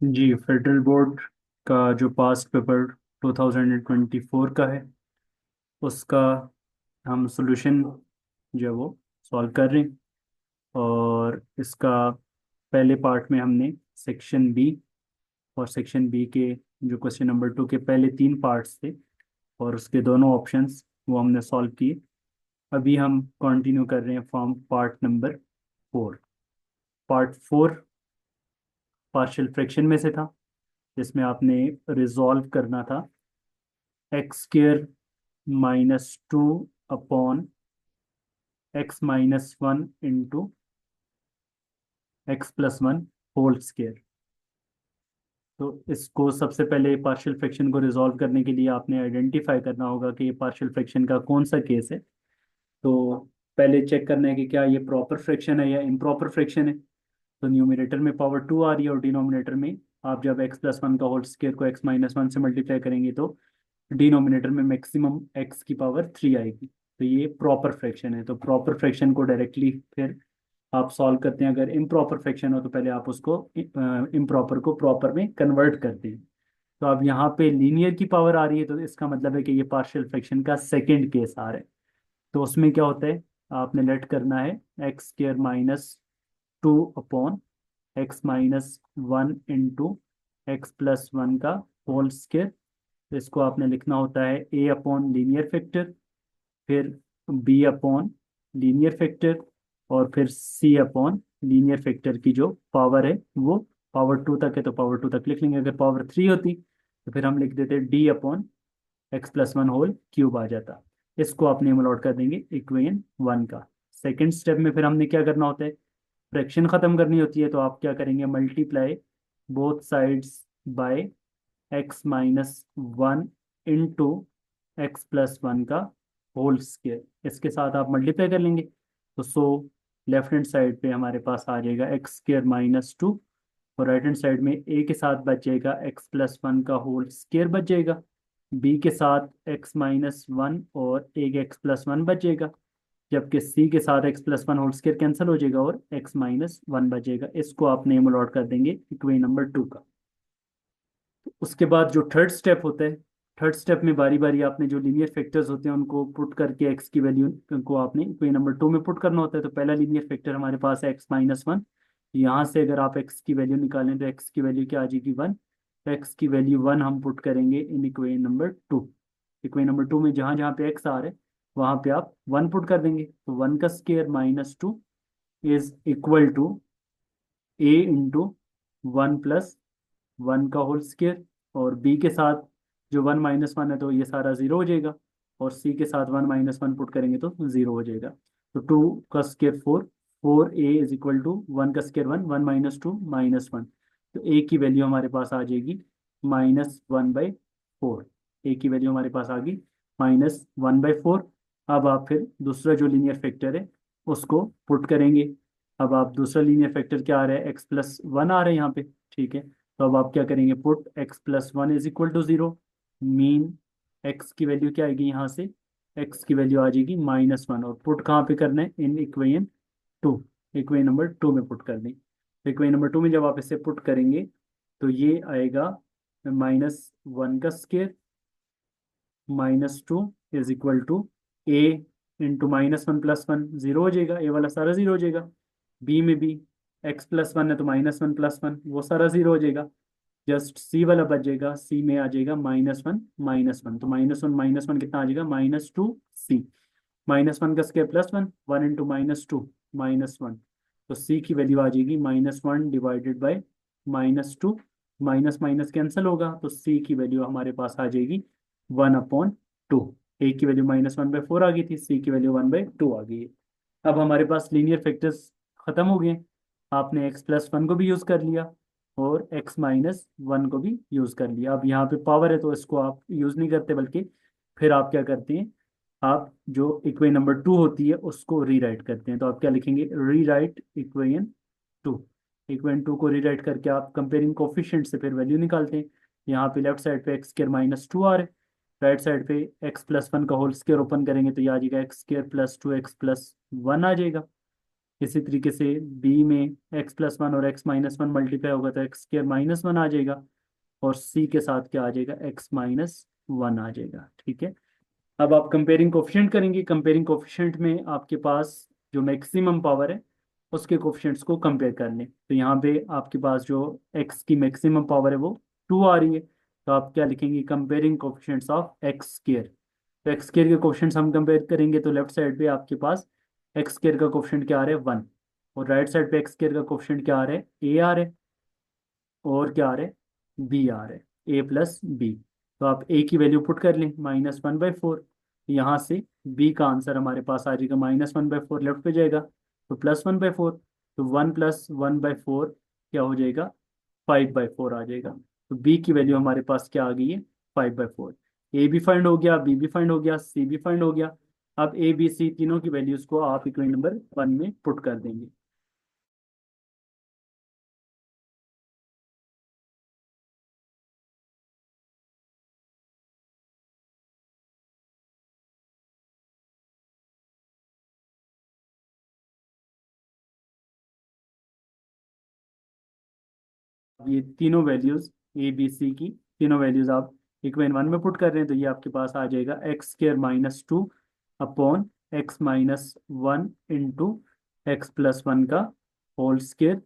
जी, federal board का जो past paper 2024 का है उसका हम सॉल्यूशन जो है वो सॉल्व कर रहे हैं। और इसका पहले पार्ट में हमने सेक्शन बी और सेक्शन बी के जो क्वेश्चन नंबर 2 के पहले 3 पार्ट्स थे और उसके दोनों ऑप्शंस वो हमने सॉल्व किए। अभी हम कंटिन्यू कर रहे हैं from part number 4। Part 4 partial fraction में से था, जिसमें आपने रिजॉल्व करना था x² - 2 upon x - 1 into x+1 whole square. तो इसको सबसे पहले पार्शियल फ्रैक्शन को रिजॉल्व करने के लिए आपने आइडेंटिफाई करना होगा कि ये पार्शियल फ्रैक्शन का कौन सा केस है। तो पहले चेक करना है कि क्या ये प्रॉपर फ्रैक्शन है या इम्प्रॉपर फ्रैक्शन है। तो न्यूमरेटर में पावर 2 आ रही है और डिनोमिनेटर में आप जब x+1 का होल स्क्वायर को x - 1 से मल्टीप्लाई करेंगे तो डिनोमिनेटर में मैक्सिमम x की पावर 3 आएगी। तो ये प्रॉपर फ्रैक्शन है। तो प्रॉपर फ्रैक्शन को डायरेक्टली फिर आप सॉल्व करते हैं। अगर इम्प्रॉपर फ्रैक्शन हो तो पहले आप उसको इम्प्रॉपर को प्रॉपर में कन्वर्ट करते हैं। तो अब यहाँ पे लीनियर की पावर आ रही है, तो इसका मतलब है कि ये पार्शियल फ्रैक्शन का सेकेंड केस आ रहा है। तो उसमें क्या होता है, आपने लेट करना है x² - 2 upon x - 1 into x+1 का होल स्क्वायर। तो इसको आपने लिखना होता है a अपॉन लीनियर फैक्टर, फिर b अपॉन लीनियर फैक्टर, और फिर c अपॉन लीनियर फैक्टर की जो पावर है वो पावर 2 तक है तो पावर 2 तक लिख लेंगे। अगर पावर 3 होती तो फिर हम लिख देते d upon x+1 whole cube आ जाता। इसको आप नेम अलॉट कर देंगे इक्वेशन 1 का। सेकेंड स्टेप में फिर हमने क्या करना होता है, फ्रैक्शन खत्म करनी होती है। तो आप क्या करेंगे, multiply both sides by x - 1 into x+1 का होल स्क्वायर। इसके साथ आप मल्टीप्लाई कर लेंगे तो लेफ्ट हैंड साइड पे हमारे पास आ जाएगा x² - 2 और राइट हैंड साइड में a के साथ बच जाएगा x+1 का होल स्क्वायर बच जाएगा, b के साथ x - 1 और एक x+1 बच जाएगा, जबकि c के साथ x+1 होल स्क्वायर कैंसिल हो जाएगा और x - 1 बचेगा। इसको आप नेम अलॉट कर देंगे इक्वेशन नंबर 2 का। उसके बाद जो थर्ड स्टेप होता है, थर्ड स्टेप में बारी बारी आपने जो लीनियर फैक्टर्स होते हैं उनको पुट करके एक्स की वैल्यू को आपने इक्वेशन नंबर 2 में पुट करना होता है। तो पहला लीनियर फैक्टर हमारे पास है x - 1। यहाँ से अगर आप एक्स की वैल्यू निकालें तो एक्स की वैल्यू क्या आ जाएगी, 1। एक्स की वैल्यू 1 हम पुट करेंगे in equation number 2। Equation number 2 में जहाँ जहाँ पे एक्स आ रहे हैं वहाँ पे आप 1 पुट कर देंगे। तो 1 का square -2 is equal to a into 1+1 का होल स्क्वायर, और b के साथ जो 1 - 1 है तो ये सारा जीरो हो जाएगा, और c के साथ 1 - 1 पुट करेंगे तो जीरो हो जाएगा। तो 2 का square 4, 4a is equal to 1 का स्क्वायर 1, 1 - 2 -1। तो a की वैल्यू हमारे पास आ जाएगी -1/4। a की वैल्यू हमारे पास आ गई -1/4। अब आप फिर दूसरा जो लीनियर फैक्टर है उसको पुट करेंगे। अब आप दूसरा लीनियर फैक्टर क्या आ रहा है, x+1 आ रहा है यहाँ पे, ठीक है। तो अब आप क्या करेंगे, put x+1 is equal to 0। Mean x की वैल्यू क्या आएगी यहाँ से, x की वैल्यू आ जाएगी -1, और पुट कहाँ पे करना है, इन इक्वेशन 2, इक्वेशन नंबर 2 में पुट कर दें। तो इक्वेशन नंबर 2 में जब आप इसे पुट करेंगे तो ये आएगा -1 का square -2 is equal to a into -1+1, zero हो जाएगा, ए वाला सारा जीरो हो जाएगा। बी में भी x+1 है तो -1+1 वो सारा जीरो हो जाएगा। जस्ट सी वाला बच जाएगा, सी में आ जाएगा -1 तो -1 कितना आ जाएगा, -2c। -1 का स्क्वायर +1, 1 इंटू -2 -1। तो सी की वैल्यू आ जाएगी -1 divided by -2। Minus minus cancel होगा तो सी की वैल्यू हमारे पास आ जाएगी 1/2। ए की वैल्यू -1/4 आ गई थी, सी की वैल्यू 1/2 आ गई है। अब हमारे पास लीनियर फैक्टर्स खत्म हो गए। आपने x+1 को भी यूज कर लिया और x - 1 को भी यूज कर लिया। अब यहाँ पे पावर है तो इसको आप यूज नहीं करते, बल्कि फिर आप क्या करते हैं, आप जो इक्वेशन नंबर 2 होती है उसको रीराइट करते हैं। तो आप क्या लिखेंगे, रीराइट इक्वेशन 2। इक्वेशन 2 को रीराइट करके आप कंपेयरिंग कोफिशिएंट से फिर वैल्यू निकालते हैं। यहाँ पे लेफ्ट साइड पे x² - 2 आ रहा है, राइट साइड पे x+1 का होल स्क्वायर ओपन करेंगे तो ये आ जाएगा x² + 2x+1 आ जाएगा। इसी तरीके से बी में x+1 और x-1 मल्टीप्लाई होगा तो x² -1 आ जाएगा, और सी के साथ क्या आ जाएगा, x-1 आ जाएगा। ठीक है, अब आप कंपेयरिंग कोफिशिएंट करेंगे। कंपेयरिंग कोफिशिएंट में आपके पास जो मैक्सिमम पावर है उसके कोफिशिएंट्स को कंपेयर कर लें। तो यहाँ पे आपके पास जो x की मैक्सिमम पावर है वो 2 आ रही है, तो आप क्या लिखेंगे, कंपेयरिंग कोफिशिएंट्स ऑफ x²। तो x² के कोफिशिएंट्स हम कंपेयर करेंगे तो लेफ्ट साइड पे आपके पास x² का कोफिशिएंट क्या आ रहा है, 1, और राइट साइड पे x² का कोफिशिएंट क्या आ रहा है, a आ रहा है, और क्या आ रहा है, b आ रहा है, a+b। तो आप a की वैल्यू पुट कर लें, -1/4। यहाँ से b का आंसर हमारे पास आ जाएगा, -1/4 लेफ्ट पे जाएगा तो +1/4, तो 1+1/4 क्या हो जाएगा, 5/4 आ जाएगा। तो b की वैल्यू हमारे पास क्या आ गई है, 5/4। a भी फाइंड हो गया, b भी फाइंड हो गया, c भी फाइंड हो गया। अब a b c तीनों की वैल्यूज को आप इक्वेशन नंबर 1 में पुट कर देंगे। ये तीनों वैल्यूज ए बी सी की तीनों वैल्यूज आप इक्वेशन 1 में पुट कर रहे हैं तो ये आपके पास आ जाएगा x² - 2 upon x-1 into x+1 का whole square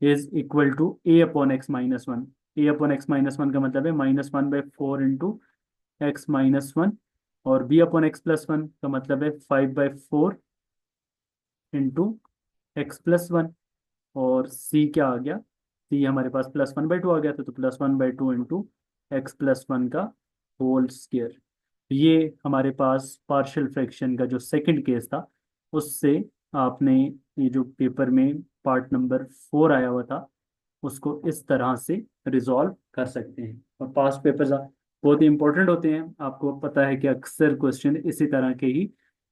is equal to a/x-1। a/x-1 का मतलब है -1/4 इंटू x-1, और b/x+1 का मतलब है 5/4 इंटू x+1, और c क्या आ गया, c हमारे पास +1/2 आ गया था, तो +1/2 इंटू x+1 का होल स्क्वायर। ये हमारे पास पार्शियल फ्रैक्शन का जो सेकंड केस था उससे आपने ये जो पेपर में पार्ट नंबर 4 आया हुआ था उसको इस तरह से रिजॉल्व कर सकते हैं। और पास्ट पेपर्स बहुत ही इंपॉर्टेंट होते हैं, आपको पता है कि अक्सर क्वेश्चन इसी तरह के ही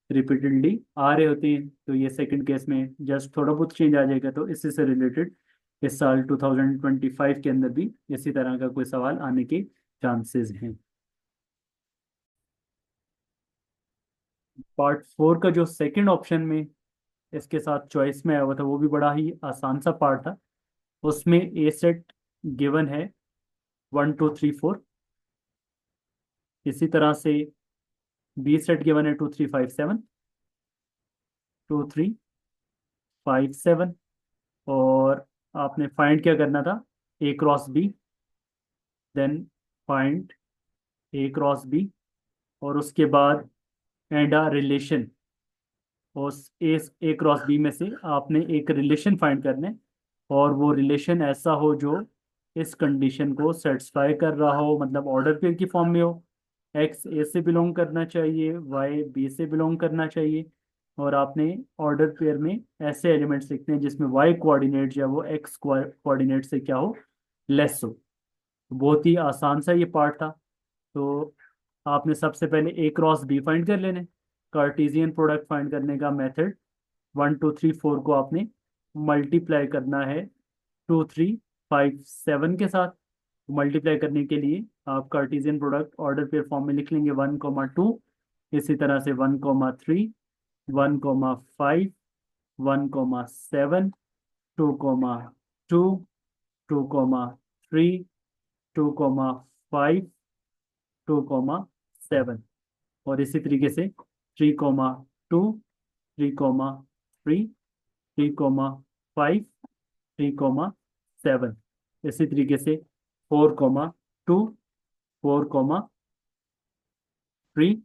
रिपीटेडली आ रहे होते हैं। तो ये सेकंड केस में जस्ट थोड़ा बहुत चेंज आ जाएगा, तो इसी से रिलेटेड इस साल 2025 के अंदर भी इसी तरह का कोई सवाल आने के चांसेस हैं। पार्ट 4 का जो सेकंड ऑप्शन में इसके साथ चॉइस में आया हुआ था वो भी बड़ा ही आसान सा पार्ट था। उसमें ए सेट गिवन है 1 2 3 4, इसी तरह से बी सेट गिवन है 2 3 5 7, 2 3 5 7, और आपने फाइंड क्या करना था, ए क्रॉस बी, देन फाइंड ए क्रॉस बी, और उसके बाद एंड अ रिलेशन। उस ए क्रॉस बी में से आपने एक रिलेशन फाइंड करना है, और वो रिलेशन ऐसा हो जो इस कंडीशन को सेटिस्फाई कर रहा हो, मतलब ऑर्डर पेयर की फॉर्म में हो। एक्स ए से बिलोंग करना चाहिए, वाई बी से बिलोंग करना चाहिए, और आपने ऑर्डर पेयर में ऐसे एलिमेंट्स लिखते हैं जिसमें वाई कोऑर्डिनेट या वो एक्स कोऑर्डिनेट से क्या हो, लेस हो। बहुत ही आसान सा ये पार्ट था। तो आपने सबसे पहले ए क्रॉस बी फाइंड कर लेने, कार्टेशियन प्रोडक्ट फाइंड करने का मेथड 1 2 3 4 को आपने मल्टीप्लाई करना है 2 3 5 7 के साथ। मल्टीप्लाई करने के लिए आप Cartesian product order pair form में लिख लेंगे 1,2, इसी तरह से 1,3, 1,5, 1,7, 2,2, 2,3, 2,5, 2,7, और इसी तरीके से 3,2, 3,3, 3,5, 3,7, इसी तरीके से 4,2, 4,3,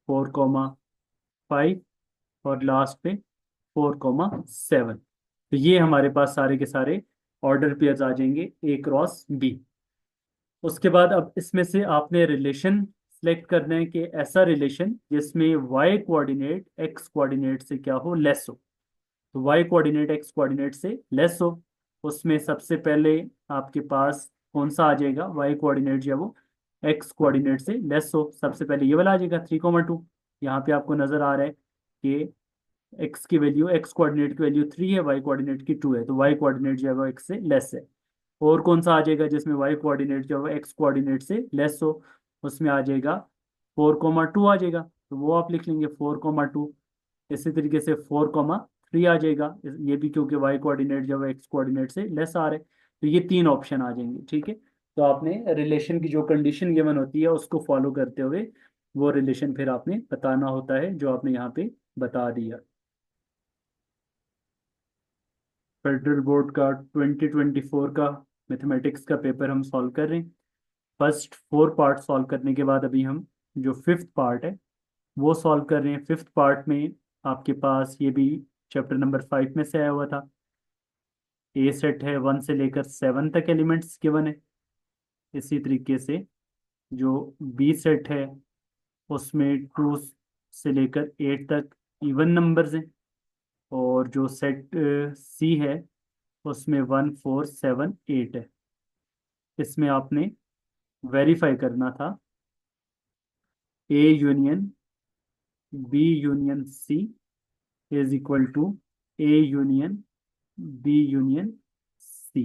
4,5, और लास्ट पे 4,7। तो ये हमारे पास सारे के सारे ऑर्डर पेयर्स आ जाएंगे ए क्रॉस बी। उसके बाद अब इसमें से आपने रिलेशन सेलेक्ट करना है कि ऐसा रिलेशन जिसमें वाई कोऑर्डिनेट एक्स कोऑर्डिनेट से क्या हो, लेस हो। तो वाई कोऑर्डिनेट एक्स कोऑर्डिनेट से लेस हो, उसमें सबसे पहले आपके पास कौन सा आ जाएगा, वाई कोऑर्डिनेट जो है वो एक्स कोऑर्डिनेट से लेस हो, सबसे पहले ये वाला आ जाएगा 3,2। यहाँ पे आपको नजर आ रहा है कि एक्स की वैल्यू, एक्स कोऑर्डिनेट की वैल्यू 3 है, वाई कोऑर्डिनेट की 2 है, तो वाई कोऑर्डिनेट जो है वो एक्स से लेस है। और कौन सा आ जाएगा जिसमें वाई कोऑर्डिनेट जो है एक्स कोऑर्डिनेट से लेस हो, उसमें आ जाएगा 4,2 आ जाएगा, तो वो आप लिख लेंगे 4,2। इसी तरीके से 4,3 3 आ जाएगा, ये भी क्योंकि वाई कोऑर्डिनेट जब एक्स कोऑर्डिनेट से लेस आ रहा है, तो ये 3 ऑप्शन आ जाएंगे। ठीक है, तो आपने रिलेशन की जो कंडीशन गिवन होती है उसको फॉलो करते हुए वो रिलेशन फिर आपने बताना होता है जो आपने यहाँ पे बता दिया। फेडरल बोर्ड का 2024 का मैथमेटिक्स का पेपर हम सॉल्व कर रहे हैं। फर्स्ट 4 पार्ट सॉल्व करने के बाद अभी हम जो फिफ्थ पार्ट है वो सॉल्व कर रहे हैं। फिफ्थ पार्ट में आपके पास ये भी चैप्टर नंबर 5 में से आया हुआ था। ए सेट है 1 से लेकर 7 तक एलिमेंट्स गिवन है। इसी तरीके से जो बी सेट है उसमें 2 से लेकर 8 तक इवन नंबर्स हैं। और जो सेट सी है उसमें 1 4 7 8 है। इसमें आपने वेरीफाई करना था A union B union C is equal to A union B union C,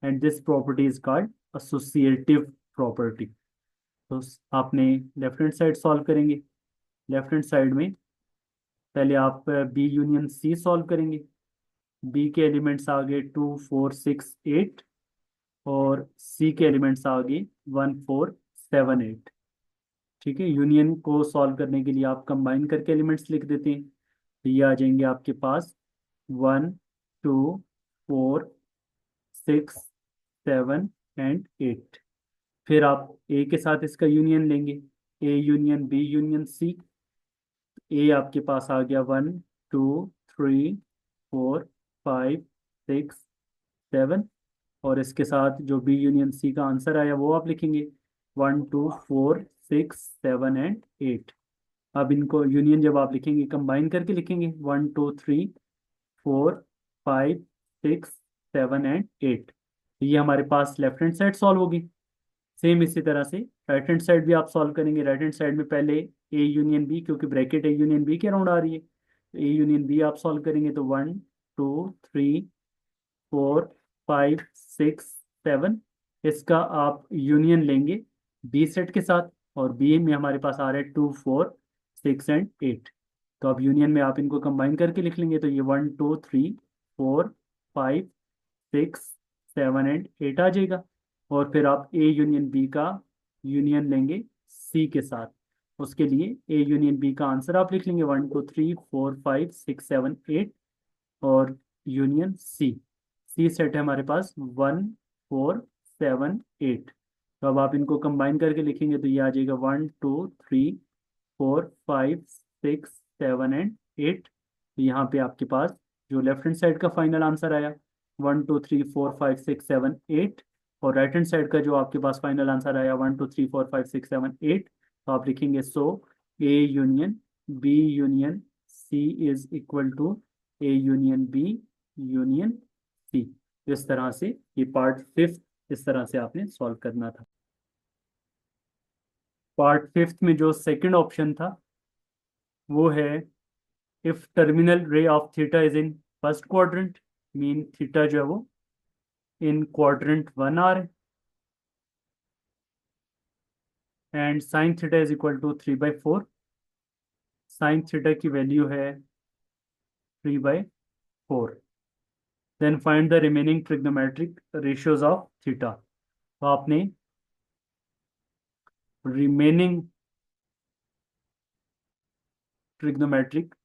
and this property is called associative property. तो आपने लेफ्ट हैंड साइड सॉल्व करेंगे। लेफ्ट हैंड साइड में पहले आप बी यूनियन सी सॉल्व करेंगे। B के elements आ गए 2 4 6 8 और सी के एलिमेंट्स आ गए 1 4 7 8। ठीक है, यूनियन को सॉल्व करने के लिए आप कंबाइन करके एलिमेंट्स लिख देते हैं, तो ये आ जाएंगे आपके पास 1 2 4 6 7 एंड 8। फिर आप ए के साथ इसका यूनियन लेंगे, A union B union C. A आपके पास आ गया 1 2 3 4 5 6 7, और इसके साथ जो बी यूनियन सी का आंसर आया वो आप लिखेंगे 1 2 4 6 7 एंड 8। अब इनको यूनियन जब आप लिखेंगे कंबाइन करके लिखेंगे 1 2 3 4 5 6 7 एंड 8। ये हमारे पास लेफ्ट हैंड साइड सॉल्व होगी। सेम इसी तरह से राइट हैंड साइड भी आप सॉल्व करेंगे। राइट हैंड साइड में पहले ए यूनियन बी, क्योंकि ब्रैकेट ए यूनियन बी के अराउंड आ रही है, तो ए यूनियन बी आप सॉल्व करेंगे तो 1 2 3 4 5 6 7। इसका आप यूनियन लेंगे बी सेट के साथ, और बी में हमारे पास आ रहा है 2 4 6 एंड 8। तो अब यूनियन में आप इनको कंबाइन करके लिख लेंगे तो ये 1 2 3 4 5 6 7 एंड 8 आ जाएगा। और फिर आप ए यूनियन बी का यूनियन लेंगे सी के साथ, उसके लिए ए यूनियन बी का आंसर आप लिख लेंगे 1 2 3 4 5 6 7 8। और यूनियन सी, सी सेट है हमारे पास 1 4 7 8। तो अब आप इनको कंबाइन करके लिखेंगे तो ये आ जाएगा 1 2 3 4 5 6 7 एंड 8। तो यहाँ पे आपके पास जो लेफ्ट हैंड साइड का फाइनल आंसर आया 1 2 3 4 5 6 7 8, और राइट हैंड साइड का जो आपके पास फाइनल आंसर आया 1 2 3 4 5 6 7 8। तो आप लिखेंगे so A union B union C is equal to A union B union C. इस तरह से ये पार्ट फिफ्थ इस तरह से आपने सॉल्व करना था। पार्ट फिफ्थ में जो सेकंड ऑप्शन था वो है if terminal ray of theta is in first quadrant, mean theta जो है वो इन क्वाड्रेंट 1 आ रहा है, and sine theta is equal to 3/4। Sine theta की वैल्यू है 3/4। Then find the remaining trigonometric ratios of theta. तो आपने रिमेनिंग ट्रिग्नोमेट्रिक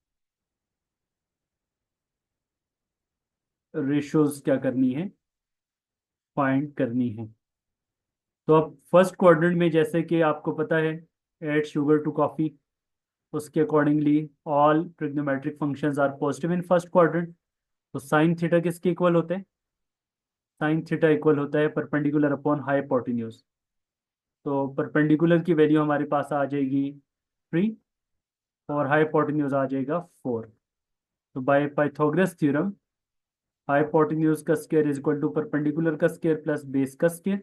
रेशियोज क्या करनी है, फाइंड करनी है। तो अब फर्स्ट क्वाड्रेंट में जैसे कि आपको पता है ऐड शुगर टू कॉफी, उसके accordingly all trigonometric functions are positive in first quadrant. तो साइन थीटा किसके इक्वल होते हैं, साइन थीटा इक्वल होता है परपेंडिकुलर अपॉन हाइपोटेन्यूज। तो परपेंडिकुलर की वैल्यू हमारे पास आ जाएगी 3 और हाइपोटेन्यूज आ जाएगा 4। तो बाय पाइथागोरस थ्योरम हाइपोटेन्यूज का square is equal to perpendicular का स्क्वायर प्लस बेस का स्क्वायर।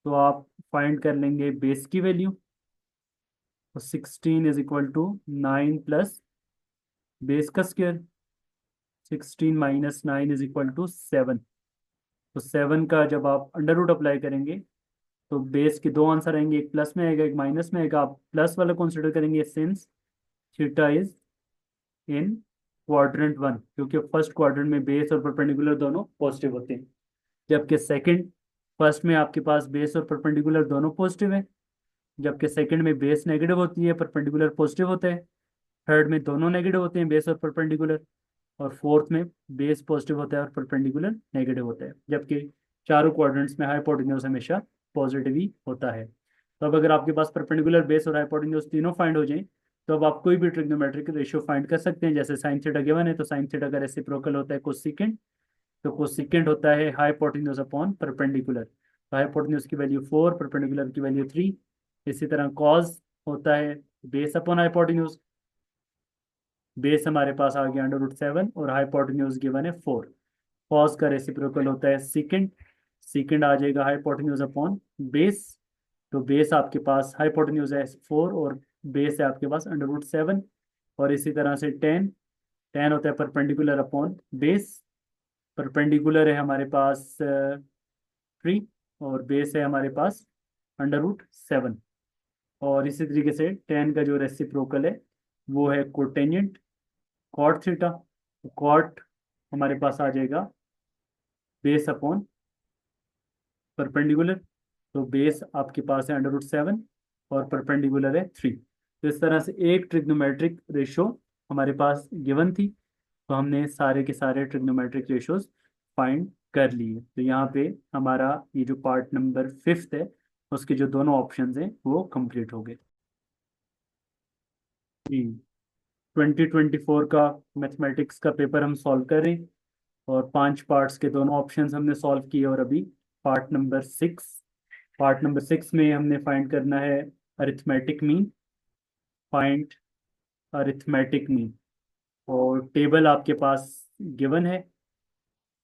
तो आप फाइंड कर लेंगे बेस की वैल्यू, तो 16 is equal to 9 plus base का square. 16 minus 9 is equal to 7। तो 7 का जब आप अंडर रूट अप्लाई करेंगे तो बेस के दो आंसर आएंगे, एक प्लस में आएगा एक माइनस में आएगा। आप प्लस वाला कंसिडर करेंगे since theta is in quadrant one, क्योंकि फर्स्ट क्वाड्रेंट में बेस और परपेंडिकुलर दोनों पॉजिटिव होते हैं, जबकि सेकंड, फर्स्ट में आपके पास बेस और परपेंडिकुलर दोनों पॉजिटिव है, जबकि सेकंड में बेस नेगेटिव होती है, परपेंडिकुलर पॉजिटिव होता है, थर्ड में दोनों नेगेटिव होते हैं, बेस और परपेंडिकुलर, और फोर्थ में बेस पॉजिटिव होता है और परपेंडिकुलर नेगेटिव होता है, जबकि चारों क्वाड्रेंट्स में हाइपोटेन्यूज हमेशा पॉजिटिव ही होता है। तो अब अगर आपके पास परपेंडिकुलर, बेस और हाइपोटेन्यूज तीनों फाइंड हो जाएं, तो अब आप कोई भी ट्रिग्नोमेट्रिक रेशियो फाइंड कर सकते हैं। जैसे साइन थीटा गिवन है, तो साइन थीटा का रेसिप्रोकल होता है कोसेकेंट, तो कोसेकेंट होता है हाइपोटेन्यूज अपॉन परपेंडिकुलर, तो हाइपोटेन्यूज की वैल्यू 4, परपेंडिकुलर की वैल्यू 3। इसी तरह कॉज होता है बेस अपॉन हाइपोटेन्यूज, बेस हमारे पास आ गया √7 और हाइपोटेन्यूज गिवन है 4। कॉस का रेसिप्रोकल होता है सीकेंट, सीकेंट आ जाएगा हाइपोटेन्यूज अपॉन बेस, तो बेस आपके पास हाइपोटेन्यूज है 4 और बेस है आपके पास √7। और इसी तरह से टेन, टेन होता है परपेंडिकुलर अपॉन बेस, परपेंडिकुलर है हमारे पास 3 और बेस है हमारे पास √7। और इसी तरीके से टेन का जो रेसिप्रोकल है वो है कोटेंजेंट, कॉट थीटा, कॉट हमारे पास आ जाएगा बेस अपॉन परपेंडिकुलर, तो बेस आपके पास है √7 और परपेंडिकुलर है 3। तो इस तरह से एक ट्रिग्नोमेट्रिक रेशो हमारे पास गिवन थी, तो हमने सारे के सारे ट्रिग्नोमेट्रिक रेशोज फाइंड कर लिए। तो यहाँ पे हमारा ये जो पार्ट नंबर 5 है उसके जो दोनों ऑप्शंस हैं वो कंप्लीट हो गए। 2024 का मैथमेटिक्स का पेपर हम सॉल्व कर रहे हैं, और 5 पार्ट्स के दोनों ऑप्शंस हमने सॉल्व किए, और अभी पार्ट नंबर 6, पार्ट नंबर 6 में हमने फाइंड करना है arithmetic mean, find arithmetic mean. और टेबल आपके पास गिवन है,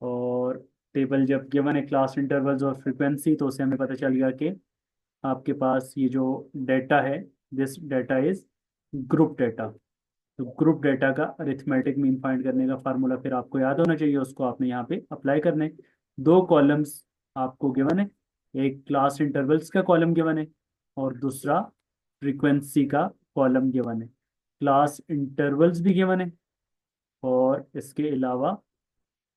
और टेबल जब गिवन है क्लास इंटरवल्स और फ्रीक्वेंसी, तो उससे हमें पता चल गया कि आपके पास ये जो डेटा है, this data is group data. तो ग्रुप डेटा का अरिथमेटिक मीन फाइंड करने का फार्मूला फिर आपको याद होना चाहिए, उसको आपने यहाँ पे अप्लाई करना है। दो कॉलम्स आपको गिवन है, एक क्लास इंटरवल्स का कॉलम गिवन है और दूसरा फ्रीक्वेंसी का कॉलम गिवन है। क्लास इंटरवल्स भी गिवन है और इसके अलावा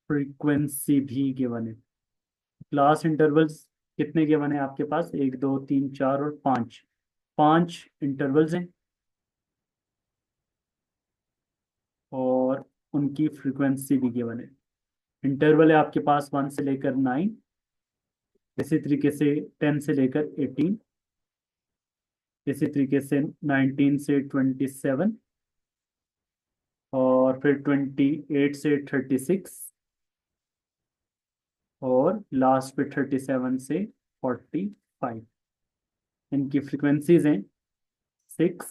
फ्रीक्वेंसी भी गिवन है। क्लास इंटरवल्स कितने गिवन है आपके पास, 1 2 3 4 और 5, 5 इंटरवल्स हैं, और उनकी फ्रीक्वेंसी भी गिवन है। इंटरवल है आपके पास 1 से लेकर 9, इसी तरीके से 10 से लेकर 18, इसी तरीके से 19 से 27, और फिर 28 से 36, और लास्ट पे 37 से 45। इनकी फ्रीक्वेंसीज हैं 6,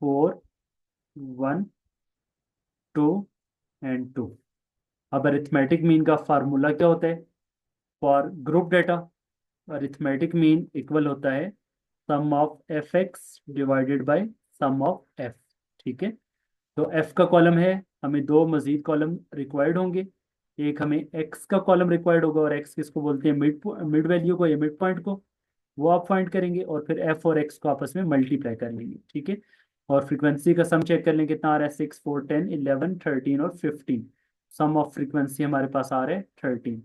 4, 1, 2 एंड 2। अब अरिथमेटिक मीन का फार्मूला क्या होता है for group data? Arithmetic mean equal होता है sum of F X divided by sum of F. ठीक है, तो एफ का कॉलम है, हमें दो मजीद कॉलम रिक्वायर्ड होंगे, एक हमें एक्स का कॉलम रिक्वायर्ड होगा, और एक्स किसको बोलते हैं, मिड मिड वैल्यू को या मिड पॉइंट को, वो आप फाइंड करेंगे, और फिर एफ और एक्स को आपस में मल्टीप्लाई कर लेंगे। ठीक है, और फ्रीक्वेंसी का सम चेक कर लेंगे कितना आ रहा है, 6 4 10 11 13 और 15। सम ऑफ फ्रीक्वेंसी हमारे पास आ रहा है 13।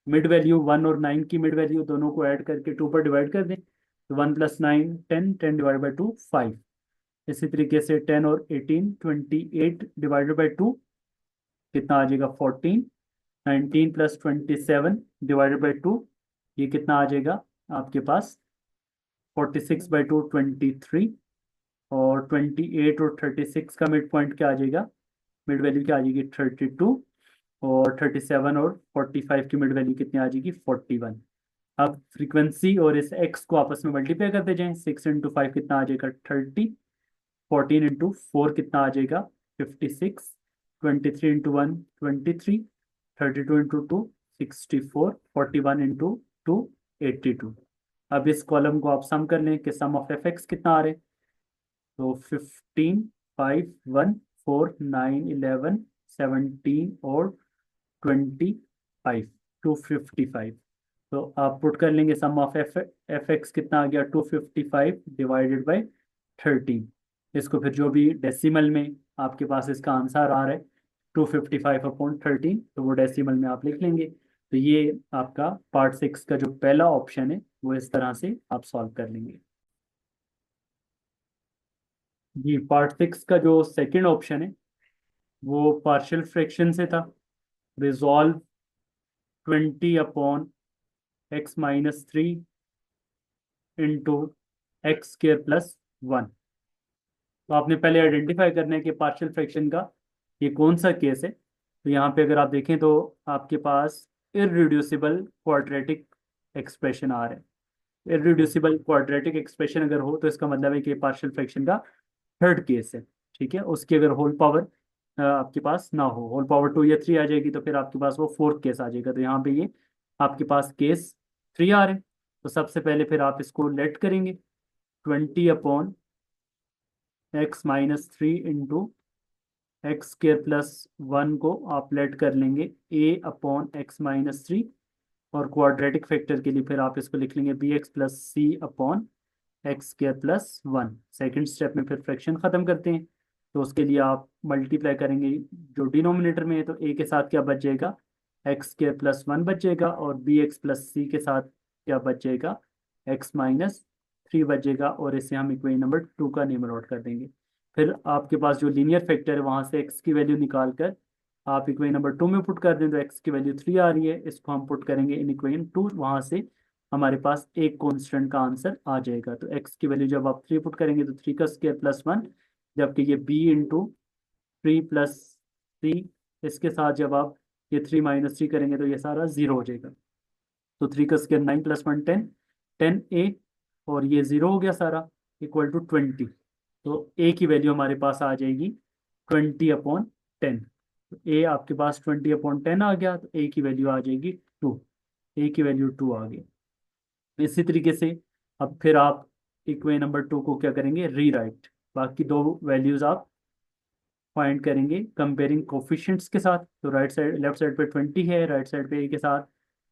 मिड वैल्यू 1 और 9 की मिड वैल्यू दोनों को ऐड करके 2 पर डिवाइड कर दें, तो 1 + 9 10, 10 डिवाइड बाई 2 5। इसी तरीके से 10 और 18 28 डिवाइडेड बाई 2 कितना आ जाएगा 14। 19 + 27 डिवाइडेड बाई 2, ये कितना आ जाएगा आपके पास 46/2 23। और 28 और 36 का मिड पॉइंट क्या आ जाएगा, मिड वैल्यू क्या आ जाएगी 32। और 37 और 45 की मिड वैल्यू कितनी आ जाएगी 41। अब फ्रीक्वेंसी और इस एक्स को आपस में मल्टीप्लाई करते जाएं, 6 × 5 कितना आ जाएगा 30, 14 × 4 कितना आ जाएगा 56, 23 × 1 23, 32 × 2 64, 41 × 2 82। अब इस कॉलम को आप सम कर लें कि सम ऑफ एफ एक्स कितना आ रहा है, तो 15 5 1 4 9 11 17 और 25 255। तो आप पुट कर लेंगे सम ऑफ एफ एक्स कितना आ गया 255 डिवाइडेड बाई 13। इसको फिर जो भी डेसिमल में आपके पास इसका आंसर आ रहा है 255/13, तो वो डेसिमल में आप लिख लेंगे। तो ये आपका पार्ट 6 का जो पहला ऑप्शन है वो इस तरह से आप सॉल्व कर लेंगे। जी, पार्ट 6 का जो सेकंड ऑप्शन है वो पार्शियल फ्रैक्शन से था। Resolve 20/x-3 into x square plus 1। तो आपने पहले आइडेंटिफाई करना है कि पार्शियल फ्रैक्शन का ये कौन सा केस है। तो यहाँ पे अगर आप देखें तो आपके पास इररिड्यूसिबल क्वाड्रेटिक एक्सप्रेशन आ रहा है। इररिड्यूसिबल क्वाड्रेटिक एक्सप्रेशन अगर हो तो इसका मतलब है कि पार्शियल फ्रैक्शन का थर्ड केस है। ठीक है, उसकी अगर होल पावर आपके पास ना हो, होल पावर 2 या 3 आ जाएगी तो फिर आपके पास वो फोर्थ केस आ जाएगा। तो यहाँ पे ये आपके पास केस 3 आ रहे हैं। तो सबसे पहले फिर आप इसको लेट करेंगे 20/x-3 into x square plus 1 को आप लेट कर लेंगे a/x-3। और क्वाड्रेटिक फैक्टर के लिए फिर आप इसको लिख लेंगे bx+c/x² प्लस 1। सेकेंड स्टेप में फिर फ्रैक्शन खत्म करते हैं। तो उसके लिए आप मल्टीप्लाई करेंगे, जो डिनोमिनेटर में है तो a के साथ क्या बच जाएगा, x² प्लस 1 बच जाएगा, और bx+c के साथ क्या बच जाएगा, x-3 बच जाएगा। और इसे हम इक्वेशन नंबर 2 का नेम नोट कर देंगे। फिर आपके पास जो लीनियर फैक्टर है वहां से x की वैल्यू निकाल कर आप इक्वेशन नंबर 2 में पुट कर दें तो x की वैल्यू 3 आ रही है। इसको हम पुट करेंगे इन इक्वेशन 2, वहां से हमारे पास एक कांस्टेंट का आंसर आ जाएगा। तो x की वैल्यू जब आप 3 पुट करेंगे तो 3 का स्क्वायर प्लस 1, जबकि ये b इंटू 3 प्लस 3, इसके साथ जब आप ये 3 - 3 करेंगे तो ये सारा 0 हो जाएगा। तो 3 का स्क्वायर 9 + 1 10, 10a, और ये 0 हो गया सारा, इक्वल टू 20। तो a की वैल्यू हमारे पास आ जाएगी 20/10। तो a आपके पास 20/10 आ गया, तो a की वैल्यू आ जाएगी 2। a की वैल्यू 2 आ गई। इसी तरीके से अब फिर आप इक्वेशन नंबर 2 को क्या करेंगे, रीराइट। बाकी दो वैल्यूज आप फाइंड करेंगे कंपेयरिंग कोफिशिएंट्स के साथ। तो राइट साइड, लेफ्ट साइड पे 20 है, राइट साइड पे a के साथ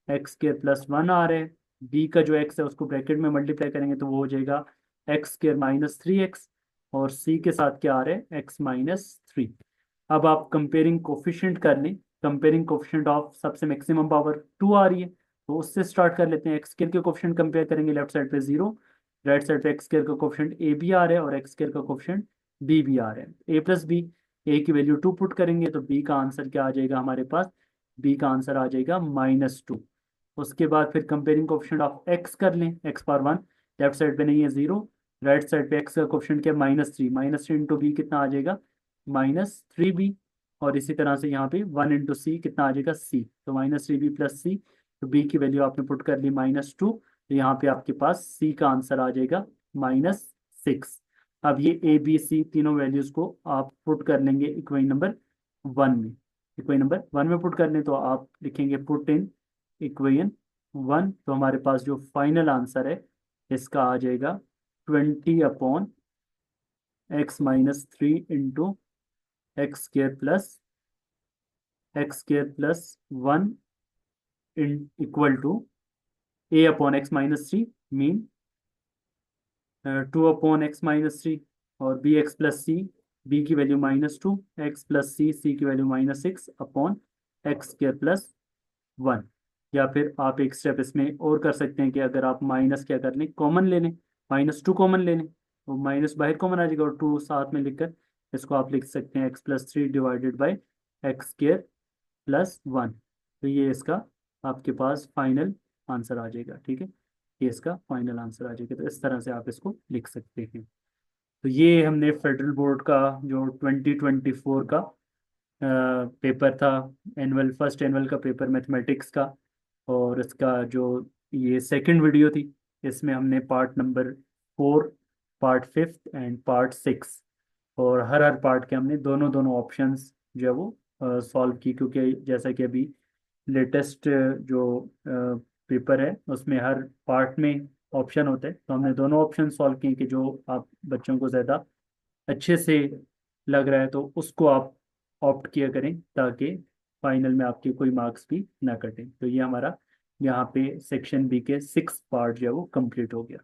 x² प्लस 1 आ रहे हैं। b का जो x है उसको ब्रैकेट में मल्टीप्लाई करेंगे तो वो हो जाएगा x² - 3x, और c के साथ क्या आ रहा है, x-3। अब आप कंपेयरिंग कोफिशिएंट कर लें। कंपेयरिंग कोफिशिएंट ऑफ सबसे मैक्सिमम पावर 2 आ रही है, तो उससे स्टार्ट कर लेते हैं। एक्स स्क्वायर के कोफिशिएंट कंपेयर करेंगे, लेफ्ट साइड पे 0, राइट साइड पे एक्स स्क्वायर का कोफिशिएंट ए भी आ रहा है और एक्स स्क्वायर का कोफिशिएंट बी भी आ रहा है। a+b, ए की वैल्यू 2 पुट करेंगे तो b का आंसर क्या आ जाएगा हमारे पास, b का आंसर आ जाएगा -2। उसके बाद फिर कंपेयरिंग कोफिशिएंट ऑफ x कर लें, x⁴ लेफ्ट साइड पे नहीं है 0, राइट साइड पे x का कोफिशिएंट क्या, -3, -3 इंटू बी कितना आ जाएगा, -3b। और इसी तरह से यहाँ पे 1 इंटू सी कितना आ जाएगा, c, तो -3b+c। तो b की वैल्यू आपने पुट कर ली -2, तो यहाँ पे आपके पास c का आंसर आ जाएगा -6। अब ये ए बी सी तीनों वैल्यूज को आप पुट कर लेंगे इक्वेशन नंबर 1 में। इक्वेशन नंबर 1 में पुट कर लें तो आप लिखेंगे पुट इन इक्वेशन 1। तो हमारे पास जो फाइनल आंसर है इसका आ जाएगा 20/x-3 into x² plus 1 in equal to a/x-3 mean 2/x-3, और bx+c, b की वैल्यू -2, x+c, c की वैल्यू -6/x² प्लस 1। या फिर आप एक स्टेप इसमें और कर सकते हैं कि अगर आप माइनस क्या कर लें, कॉमन ले लें, -2 कॉमन ले लें, तो माइनस बाहर कॉमन आ जाएगा और 2 साथ में लिखकर इसको आप लिख सकते हैं x+3 डिवाइडेड बाई x²+1। तो ये इसका आपके पास फाइनल आंसर आ जाएगा। ठीक है, ये इसका फाइनल आंसर आ जाएगा। तो इस तरह से आप इसको लिख सकते हैं। तो ये हमने फेडरल बोर्ड का जो 2024 का पेपर था, एनुअल, फर्स्ट एनुअल का पेपर मैथमेटिक्स का, और इसका जो ये सेकंड वीडियो थी, इसमें हमने part number 4, part 5 and part 6, और हर हर पार्ट के हमने दोनों दोनों ऑप्शंस जो है वो सॉल्व की। क्योंकि जैसा कि अभी लेटेस्ट जो पेपर है उसमें हर पार्ट में ऑप्शन होते हैं, तो हमने दोनों ऑप्शन सॉल्व किए कि जो आप बच्चों को ज़्यादा अच्छे से लग रहा है तो उसको आप ऑप्ट किया करें, ताकि फाइनल में आपके कोई मार्क्स भी ना कटें। तो ये हमारा यहाँ पे सेक्शन बी के 6 पार्ट जो है वो कंप्लीट हो गया।